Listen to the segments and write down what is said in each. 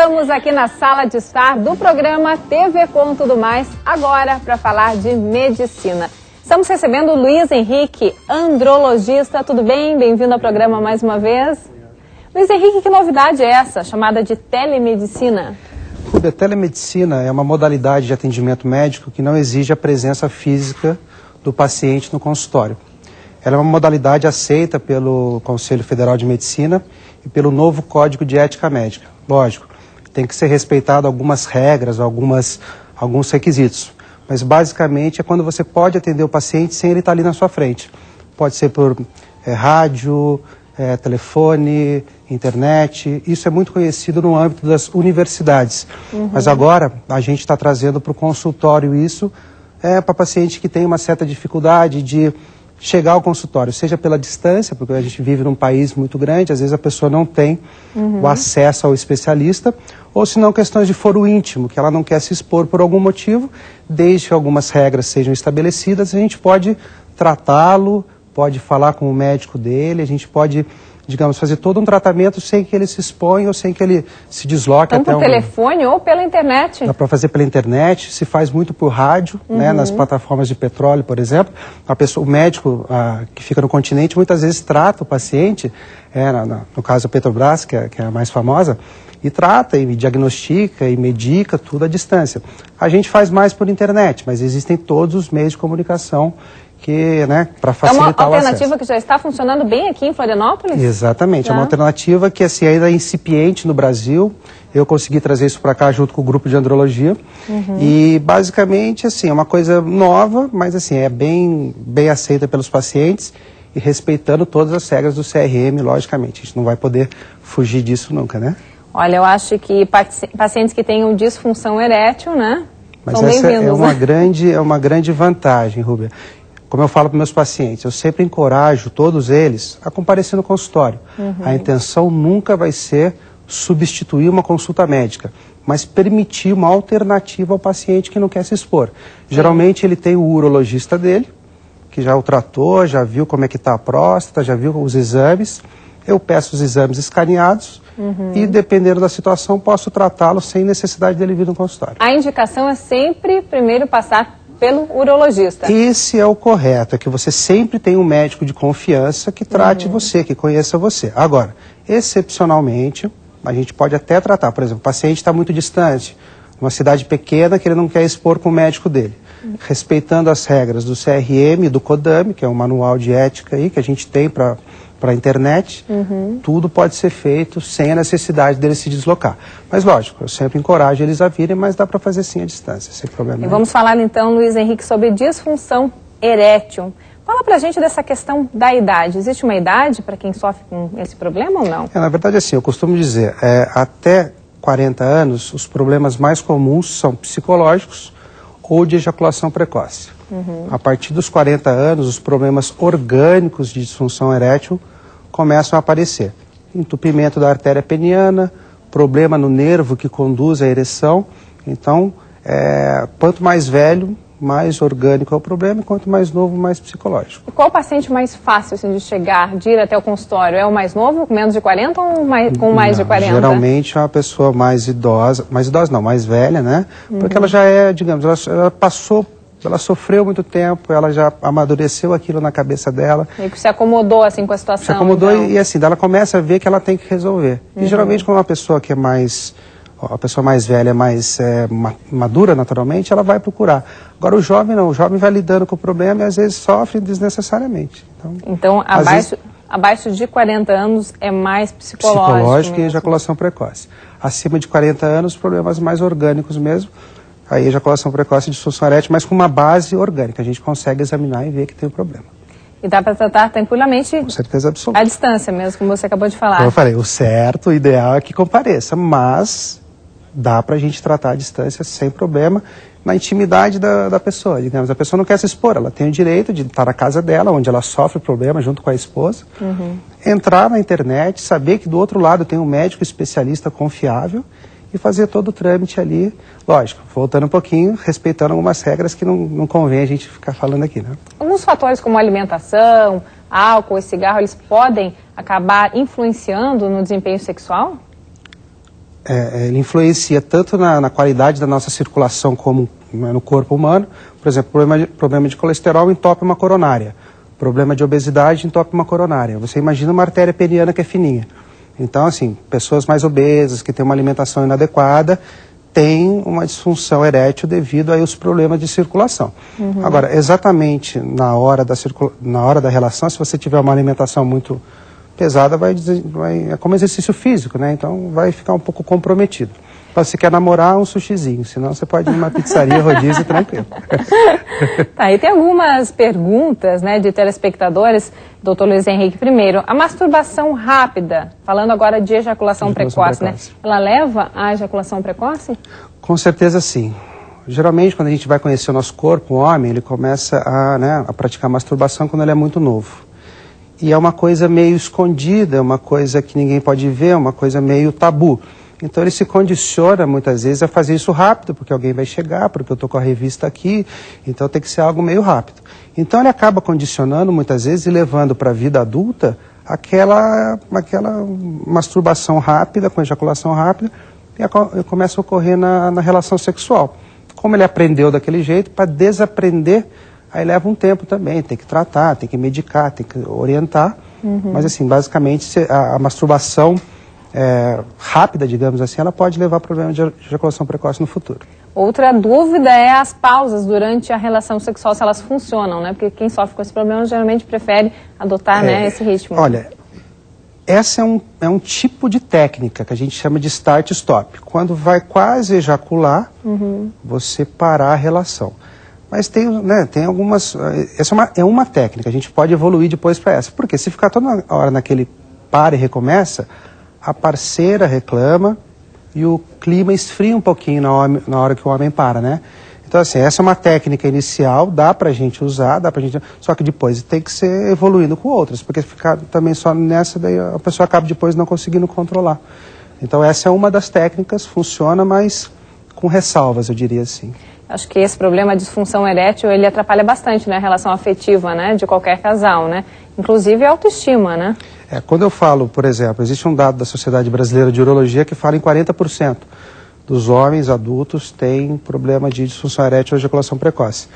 Estamos aqui na sala de estar do programa TV Com Tudo Mais, agora para falar de medicina. Estamos recebendo o Luiz Henrique, andrologista. Tudo bem? Bem-vindo ao programa mais uma vez. Luiz Henrique, que novidade é essa, chamada de telemedicina? A telemedicina é uma modalidade de atendimento médico que não exige a presença física do paciente no consultório. Ela é uma modalidade aceita pelo Conselho Federal de Medicina e pelo novo Código de Ética Médica. Lógico, tem que ser respeitado algumas regras, alguns requisitos. Mas basicamente é quando você pode atender o paciente sem ele estar ali na sua frente. Pode ser por rádio, telefone, internet. Isso é muito conhecido no âmbito das universidades. Mas agora a gente está trazendo para o consultório isso para paciente que tem uma certa dificuldade de chegar ao consultório, seja pela distância, porque a gente vive num país muito grande, às vezes a pessoa não tem o acesso ao especialista, ou se não questões de foro íntimo, que ela não quer se expor por algum motivo, desde que algumas regras sejam estabelecidas, a gente pode tratá-lo, pode falar com o médico dele, a gente pode, digamos, fazer todo um tratamento sem que ele se exponha ou sem que ele se desloque até por telefone ou pela internet? Dá para fazer pela internet, se faz muito por rádio, né, nas plataformas de petróleo, por exemplo. O médico que fica no continente muitas vezes trata o paciente, no caso a Petrobras, que é a mais famosa, e trata, e diagnostica, e medica tudo à distância. A gente faz mais por internet, mas existem todos os meios de comunicação para facilitar o acesso. É uma alternativa que já está funcionando bem aqui em Florianópolis? Exatamente, é uma alternativa que assim, ainda é incipiente no Brasil. Eu consegui trazer isso para cá junto com o grupo de andrologia. E basicamente assim, é uma coisa nova, mas assim, é bem aceita pelos pacientes e respeitando todas as regras do CRM, logicamente. A gente não vai poder fugir disso nunca, né? Olha, eu acho que pacientes que tenham disfunção erétil, né? Mas essa é uma grande vantagem, Rúbia. Como eu falo para meus pacientes, eu sempre encorajo todos eles a comparecer no consultório. A intenção nunca vai ser substituir uma consulta médica, mas permitir uma alternativa ao paciente que não quer se expor. Geralmente ele tem o urologista dele, que já o tratou, já viu como é que está a próstata, já viu os exames. Eu peço os exames escaneados e, dependendo da situação, posso tratá-lo sem necessidade dele vir no consultório. A indicação é sempre primeiro passar pelo urologista. Esse é o correto, é que você sempre tem um médico de confiança que trate você, que conheça você. Agora, excepcionalmente, a gente pode até tratar, por exemplo, o paciente está muito distante, numa cidade pequena que ele não quer expor com o médico dele. Respeitando as regras do CRM e do CODAME, que é um manual de ética aí que a gente tem para a internet, tudo pode ser feito sem a necessidade dele se deslocar. Mas lógico, eu sempre encorajo eles a virem, mas dá para fazer sim à distância, sem problema nenhum. Vamos falar então, Luiz Henrique, sobre disfunção erétil. Fala pra gente dessa questão da idade. Existe uma idade para quem sofre com esse problema ou não? Na verdade, assim, eu costumo dizer, até 40 anos, os problemas mais comuns são psicológicos ou de ejaculação precoce. A partir dos 40 anos, os problemas orgânicos de disfunção erétil começam a aparecer. Entupimento da artéria peniana, problema no nervo que conduz à ereção. Então, quanto mais velho, mais orgânico é o problema, e quanto mais novo, mais psicológico. E qual o paciente mais fácil assim, de chegar, de ir até o consultório? É o mais novo, com menos de 40 ou com mais de 40? Geralmente é uma pessoa mais idosa não, mais velha, né? Porque ela já digamos, ela sofreu muito tempo, ela já amadureceu aquilo na cabeça dela. E que se acomodou assim com a situação. Se acomodou então. e assim, ela começa a ver que ela tem que resolver. E geralmente quando uma pessoa que a pessoa mais velha é mais madura naturalmente, ela vai procurar. Agora o jovem não, o jovem vai lidando com o problema e às vezes sofre desnecessariamente. Então abaixo de 40 anos é mais psicológico. Psicológico e ejaculação precoce. Acima de 40 anos, problemas mais orgânicos mesmo. Aí ejaculação precoce e disfunção erétil, mas com uma base orgânica. A gente consegue examinar e ver que tem o problema. E dá para tratar tranquilamente, com certeza absoluta, à distância mesmo, como você acabou de falar. Como eu falei, o certo, o ideal é que compareça, mas dá para a gente tratar à distância sem problema, na intimidade da pessoa. Digamos, a pessoa não quer se expor, ela tem o direito de estar na casa dela, onde ela sofre problema junto com a esposa, entrar na internet, saber que do outro lado tem um médico especialista confiável e fazer todo o trâmite ali, lógico, voltando um pouquinho, respeitando algumas regras que não convém a gente ficar falando aqui, né? Alguns fatores como alimentação, álcool e cigarro, eles podem acabar influenciando no desempenho sexual? ele influencia tanto na qualidade da nossa circulação como no corpo humano. Por exemplo, problema de colesterol entope uma coronária. Problema de obesidade entope uma coronária. Você imagina uma artéria peniana que é fininha. Então, assim, pessoas mais obesas, que têm uma alimentação inadequada, têm uma disfunção erétil devido aí aos problemas de circulação. Agora, exatamente na hora da relação, se você tiver uma alimentação muito pesada, é como exercício físico, né? Então vai ficar um pouco comprometido. Então, se quer namorar, um sushizinho, senão você pode ir numa pizzaria, rodízio, tranquilo. Tá, e tem algumas perguntas, né, de telespectadores, doutor Luiz Henrique. Primeiro, a masturbação rápida, falando agora de ejaculação precoce, né? Ela leva à ejaculação precoce? Com certeza sim. Geralmente, quando a gente vai conhecer o nosso corpo, o homem, ele começa a praticar masturbação quando ele é muito novo. E é uma coisa meio escondida, é uma coisa que ninguém pode ver, é uma coisa meio tabu. Então ele se condiciona muitas vezes a fazer isso rápido, porque alguém vai chegar, porque eu estou com a revista aqui, então tem que ser algo meio rápido. Então ele acaba condicionando muitas vezes e levando para a vida adulta aquela masturbação rápida, com ejaculação rápida, e começa a ocorrer na relação sexual. Como ele aprendeu daquele jeito, para desaprender, aí leva um tempo também, tem que tratar, tem que medicar, tem que orientar. Mas assim, basicamente a masturbação rápida, digamos assim, ela pode levar a problema de ejaculação precoce no futuro. Outra dúvida é as pausas durante a relação sexual, se elas funcionam, né? Porque quem sofre com esse problema geralmente prefere adotar né, esse ritmo. Olha, essa é um tipo de técnica que a gente chama de start-stop. Quando vai quase ejacular, você parar a relação. Mas tem algumas... Essa é uma técnica, a gente pode evoluir depois para essa. Porque se ficar toda hora naquele para e recomeça, a parceira reclama e o clima esfria um pouquinho na hora que o homem para, né? Então, assim, essa é uma técnica inicial, dá pra gente usar, só que depois tem que ser evoluindo com outras, porque ficar também só nessa, daí a pessoa acaba depois não conseguindo controlar. Então, essa é uma das técnicas, funciona, mas com ressalvas, eu diria assim. Acho que esse problema de disfunção erétil, ele atrapalha bastante, né, a relação afetiva, né, de qualquer casal, né? Inclusive a autoestima, né? Quando eu falo, por exemplo, existe um dado da Sociedade Brasileira de Urologia que fala em 40% dos homens adultos têm problema de disfunção erétil ou ejaculação precoce.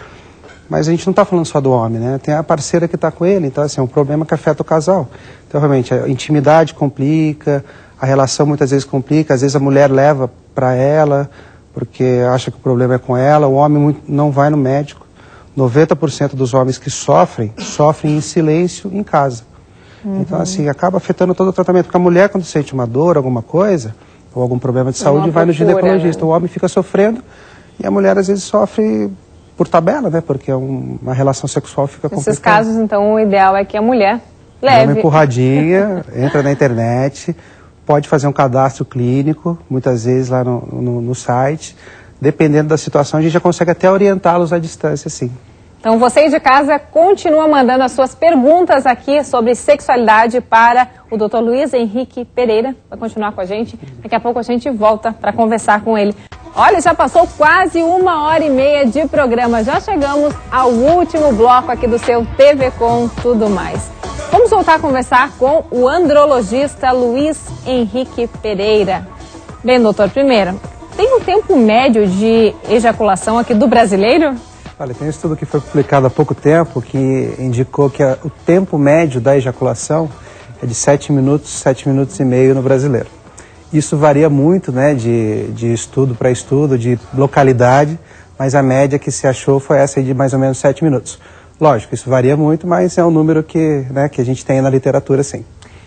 Mas a gente não está falando só do homem, né? Tem a parceira que está com ele, então assim, é um problema que afeta o casal. Então realmente a intimidade complica, a relação muitas vezes complica, às vezes a mulher leva para ela, porque acha que o problema é com ela, o homem não vai no médico. 90% dos homens que sofrem em silêncio em casa. Então, assim, acaba afetando todo o tratamento. Porque a mulher, quando sente uma dor, alguma coisa, ou algum problema de saúde, vai no ginecologista. Né? O homem fica sofrendo e a mulher, às vezes, sofre por tabela, né? Porque uma relação sexual fica complicada. Nesses casos, então, o ideal é que a mulher leve. Dá uma empurradinha, entra na internet, pode fazer um cadastro clínico, muitas vezes lá no site. Dependendo da situação, a gente já consegue até orientá-los à distância, sim. Então, você de casa continua mandando as suas perguntas aqui sobre sexualidade para o Dr. Luiz Henrique Pereira. Vai continuar com a gente. Daqui a pouco a gente volta para conversar com ele. Olha, já passou quase 1h30 de programa. Já chegamos ao último bloco aqui do seu TV Com Tudo Mais. Vamos voltar a conversar com o andrologista Luiz Henrique Pereira. Bem, doutor, primeiro, tem um tempo médio de ejaculação aqui do brasileiro? Olha, tem um estudo que foi publicado há pouco tempo que indicou que o tempo médio da ejaculação é de 7 minutos e meio no brasileiro. Isso varia muito, né, de estudo para estudo, de localidade, mas a média que se achou foi essa aí de mais ou menos 7 minutos. Lógico, isso varia muito, mas é um número que a gente tem na literatura, sim.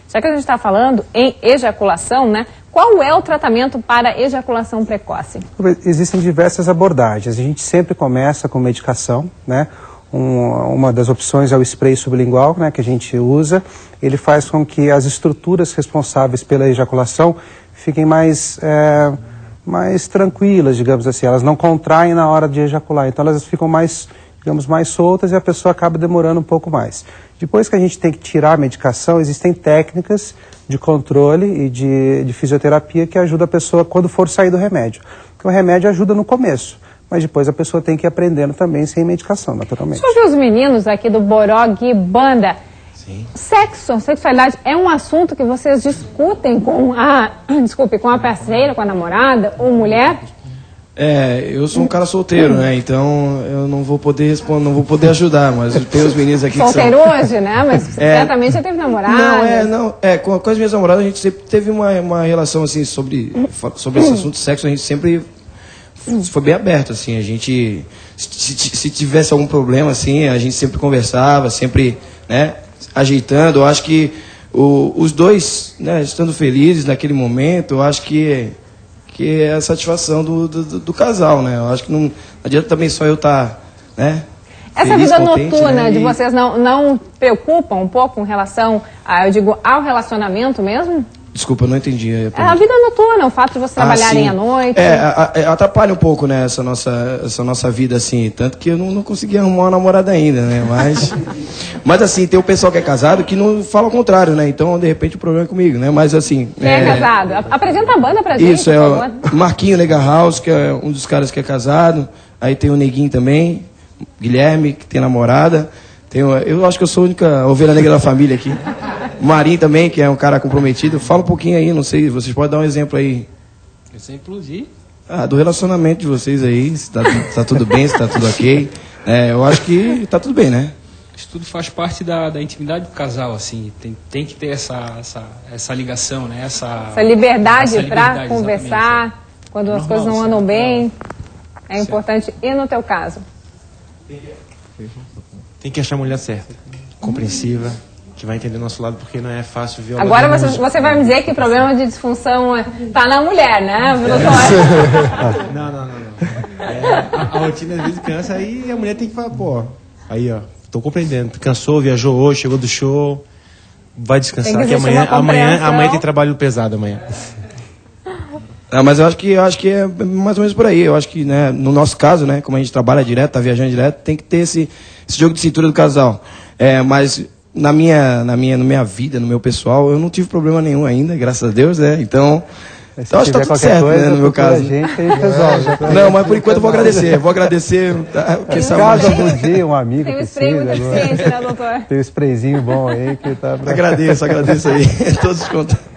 Já que a gente está falando em ejaculação, né? Qual é o tratamento para ejaculação precoce? Existem diversas abordagens. A gente sempre começa com medicação, né? Uma das opções é o spray sublingual, né, que a gente usa. Ele faz com que as estruturas responsáveis pela ejaculação fiquem mais tranquilas, digamos assim. Elas não contraem na hora de ejacular, então elas ficam mais soltas e a pessoa acaba demorando um pouco mais. Depois que a gente tem que tirar a medicação, existem técnicas de controle e de fisioterapia que ajudam a pessoa quando for sair do remédio. Porque o remédio ajuda no começo, mas depois a pessoa tem que ir aprendendo também sem medicação, naturalmente. Deixa eu ver os meninos aqui do Borog Banda. Sim. Sexo, sexualidade é um assunto que vocês discutem com com a parceira, com a namorada ou mulher? Eu sou um cara solteiro, né? Então eu não vou poder responder, não vou poder ajudar, mas eu tenho os meninos aqui solteiro que são... hoje, né? Mas certamente já teve namorada. Com as minhas namoradas a gente sempre teve uma relação assim sobre esse assunto de sexo, a gente sempre foi bem aberto, assim, a gente se tivesse algum problema, assim, a gente sempre conversava, sempre, né, ajeitando. Eu acho que os dois, né, estando felizes naquele momento, eu acho que é a satisfação do casal, né? Eu acho que não adianta também só eu estar, né? Essa feliz, vida contente, noturna, né? de vocês não preocupa um pouco com relação, ao relacionamento mesmo? Desculpa, eu não entendi a pergunta. A vida noturna, o fato de vocês trabalharem à noite. Atrapalha um pouco, né, essa nossa vida, assim. Tanto que eu não consegui arrumar uma namorada ainda, né? Mas assim, tem o pessoal que é casado que não fala o contrário, né? Então, de repente, o problema é comigo, né? Mas assim... Quem é casado? Apresenta a banda pra gente, isso, por favor. O Marquinho Nega House, que é um dos caras que é casado. Aí tem o Neguinho também, Guilherme, que tem namorada. Eu acho que eu sou a única ovelha negra da família aqui. O Marinho também, que é um cara comprometido. Fala um pouquinho aí, não sei, vocês podem dar um exemplo aí. Exemplo de? Do relacionamento de vocês aí, se tá tudo bem, se tá tudo ok. Eu acho que tá tudo bem, né? Isso tudo faz parte da intimidade do casal, assim. Tem que ter essa ligação, né? Essa liberdade para conversar, quando as coisas não andam bem. É importante. E no teu caso? Tem que achar a mulher certa, compreensiva, que vai entender o nosso lado, porque não é fácil violar. Agora você vai me dizer que o problema de disfunção tá na mulher, né? Não. A rotina às vezes cansa e a mulher tem que falar, aí ó, tô compreendendo, cansou, viajou hoje, chegou do show, vai descansar, que amanhã tem trabalho pesado amanhã. Mas eu acho que é mais ou menos por aí. Eu acho que, né, no nosso caso, né, como a gente trabalha direto, tá viajando direto, tem que ter esse jogo de cintura do casal. Mas na minha vida, no meu pessoal, eu não tive problema nenhum ainda, graças a Deus, né? Então acho que tá tudo certo, coisa, né, no meu caso. A gente resolve. Não, mas por enquanto eu vou agradecer. Caso algum dia um amigo tem um spray muito eficiente, né, doutor? Tem um sprayzinho bom aí que tá... Agradeço aí, todos os contatos.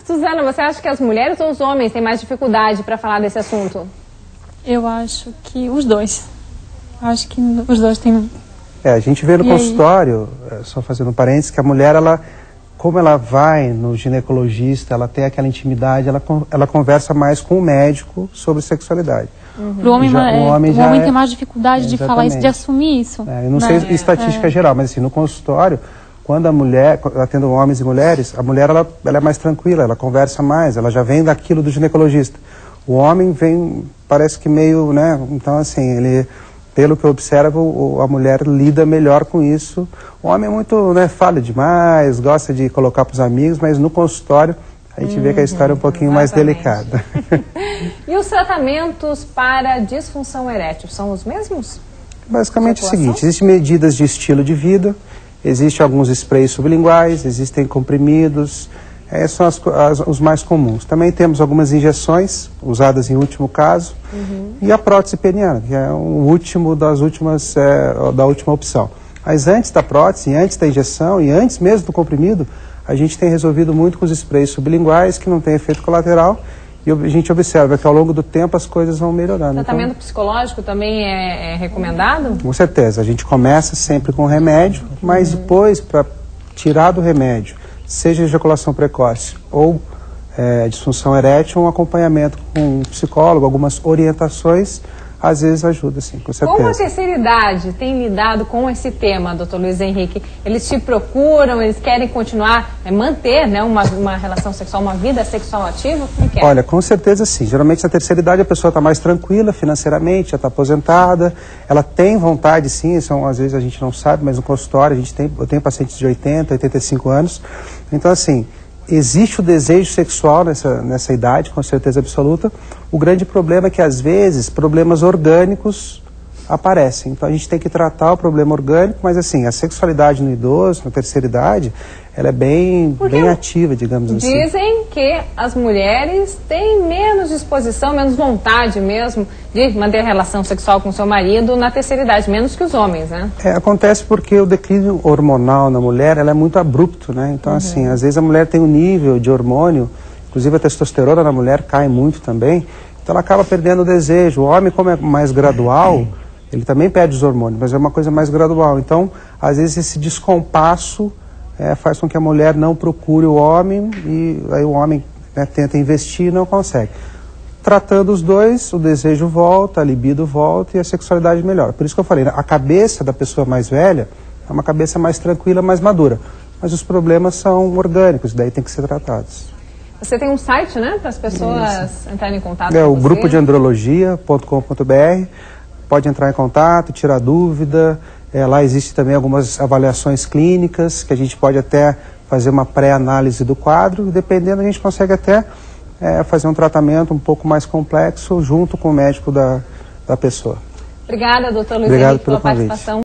Suzana, você acha que as mulheres ou os homens têm mais dificuldade para falar desse assunto? Eu acho que os dois. Acho que os dois têm... A gente vê no consultório, só fazendo um parênteses, que a mulher, como ela vai no ginecologista, ela tem aquela intimidade, ela conversa mais com o médico sobre sexualidade. O homem tem mais dificuldade de falar isso, de assumir isso. Eu não sei estatística geral, mas assim, no consultório, quando a mulher, atendo homens e mulheres, a mulher ela é mais tranquila, ela conversa mais, ela já vem daquilo do ginecologista. O homem vem, parece que meio, né? Então assim, ele, pelo que eu observo, a mulher lida melhor com isso. O homem é muito, né, fala demais, gosta de colocar para os amigos, mas no consultório a gente vê que a história é um pouquinho mais delicada. E os tratamentos para disfunção erétil são os mesmos? Basicamente é o seguinte, existem medidas de estilo de vida. Existem alguns sprays sublinguais, existem comprimidos, são os mais comuns. Também temos algumas injeções, usadas em último caso, e a prótese peniana, que é o último da última opção. Mas antes da prótese, antes da injeção e antes mesmo do comprimido, a gente tem resolvido muito com os sprays sublinguais, que não tem efeito colateral, e a gente observa que ao longo do tempo as coisas vão melhorando. O tratamento psicológico também é recomendado? Com certeza. A gente começa sempre com remédio, mas depois, para tirar do remédio, seja ejaculação precoce ou disfunção erétil, um acompanhamento com um psicólogo, algumas orientações, às vezes ajuda, sim, com certeza. Como a terceira idade tem lidado com esse tema, doutor Luiz Henrique? Eles te procuram, eles querem continuar, manter, né, uma relação sexual, uma vida sexual ativa? Como que é? Olha, com certeza sim. Geralmente na terceira idade a pessoa está mais tranquila financeiramente, já está aposentada, ela tem vontade sim, às vezes a gente não sabe, mas no consultório eu tenho pacientes de 80, 85 anos, então assim... Existe o desejo sexual nessa idade, com certeza absoluta. O grande problema é que, às vezes, problemas orgânicos aparecem. Então, a gente tem que tratar o problema orgânico, mas, assim, a sexualidade no idoso, na terceira idade, ela é bem ativa, digamos assim. Dizem porque as mulheres têm menos disposição, menos vontade mesmo de manter relação sexual com seu marido na terceira idade, menos que os homens, né? Acontece porque o declínio hormonal na mulher, ela é muito abrupto, né? Então, assim, às vezes a mulher tem um nível de hormônio, inclusive a testosterona na mulher cai muito também, então ela acaba perdendo o desejo. O homem, como é mais gradual, ele também perde os hormônios, mas é uma coisa mais gradual. Então, às vezes esse descompasso faz com que a mulher não procure o homem e aí o homem tenta investir e não consegue. Tratando os dois, o desejo volta, a libido volta e a sexualidade melhora. Por isso que eu falei, a cabeça da pessoa mais velha é uma cabeça mais tranquila, mais madura. Mas os problemas são orgânicos, daí tem que ser tratados. Você tem um site, né, para as pessoas entrarem em contato com o você? grupo de andrologia.com.br. Pode entrar em contato, tirar dúvida. Lá existe também algumas avaliações clínicas, que a gente pode até fazer uma pré-análise do quadro, e dependendo a gente consegue até fazer um tratamento um pouco mais complexo junto com o médico da pessoa. Obrigada, doutor Luiz Henrique, pela participação.